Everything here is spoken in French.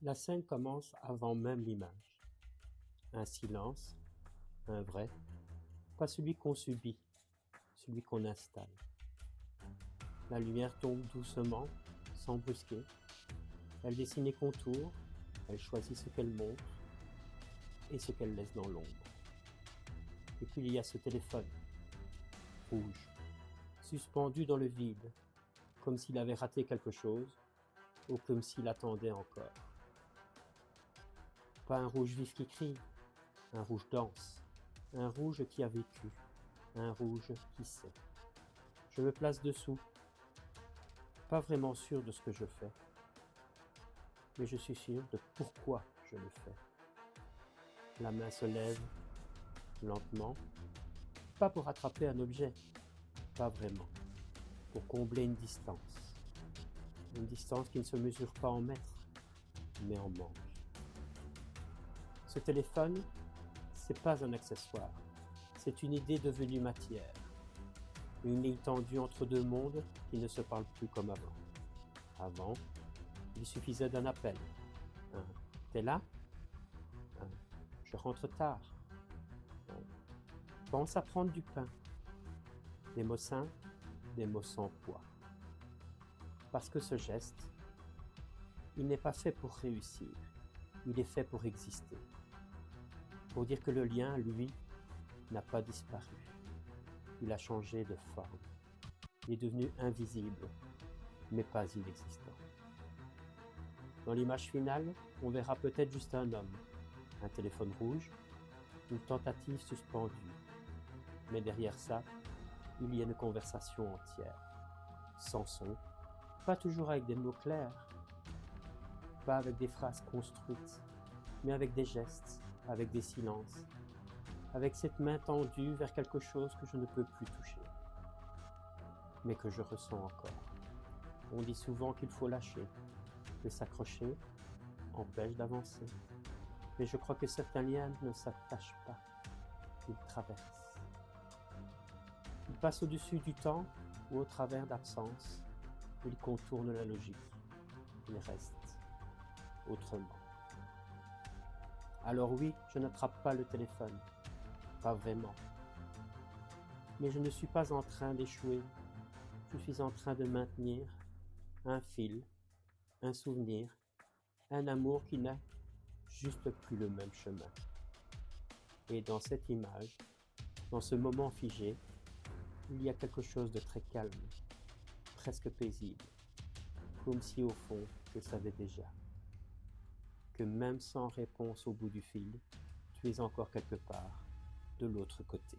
La scène commence avant même l'image. Un silence, un vrai, pas celui qu'on subit, celui qu'on installe. La lumière tombe doucement, sans brusquer. Elle dessine les contours, elle choisit ce qu'elle montre et ce qu'elle laisse dans l'ombre. Et puis il y a ce téléphone, rouge, suspendu dans le vide, comme s'il avait raté quelque chose ou comme s'il attendait encore. Pas un rouge vif qui crie, un rouge dense, un rouge qui a vécu, un rouge qui sait. Je me place dessous, pas vraiment sûr de ce que je fais, mais je suis sûr de pourquoi je le fais. La main se lève lentement, pas pour attraper un objet, pas vraiment, pour combler une distance qui ne se mesure pas en mètres, mais en manque. Ce téléphone, c'est pas un accessoire, c'est une idée devenue matière, une ligne tendue entre deux mondes qui ne se parlent plus comme avant. Avant, il suffisait d'un appel, un « t'es là ?» un « je rentre tard », un « pense à prendre du pain », des mots simples, des mots sans poids. Parce que ce geste, il n'est pas fait pour réussir, il est fait pour exister. Pour dire que le lien, lui, n'a pas disparu. Il a changé de forme. Il est devenu invisible, mais pas inexistant. Dans l'image finale, on verra peut-être juste un homme, un téléphone rouge, une tentative suspendue. Mais derrière ça, il y a une conversation entière, sans son, pas toujours avec des mots clairs, pas avec des phrases construites, mais avec des gestes, avec des silences, avec cette main tendue vers quelque chose que je ne peux plus toucher, mais que je ressens encore. On dit souvent qu'il faut lâcher, que s'accrocher empêche d'avancer, mais je crois que certains liens ne s'attachent pas, ils traversent. Ils passent au-dessus du temps ou au travers d'absence, ils contournent la logique, ils restent autrement. Alors oui, je n'attrape pas le téléphone, pas vraiment. Mais je ne suis pas en train d'échouer, je suis en train de maintenir un fil, un souvenir, un amour qui n'a juste plus le même chemin. Et dans cette image, dans ce moment figé, il y a quelque chose de très calme, presque paisible, comme si au fond je savais déjà que même sans réponse au bout du fil, tu es encore quelque part de l'autre côté.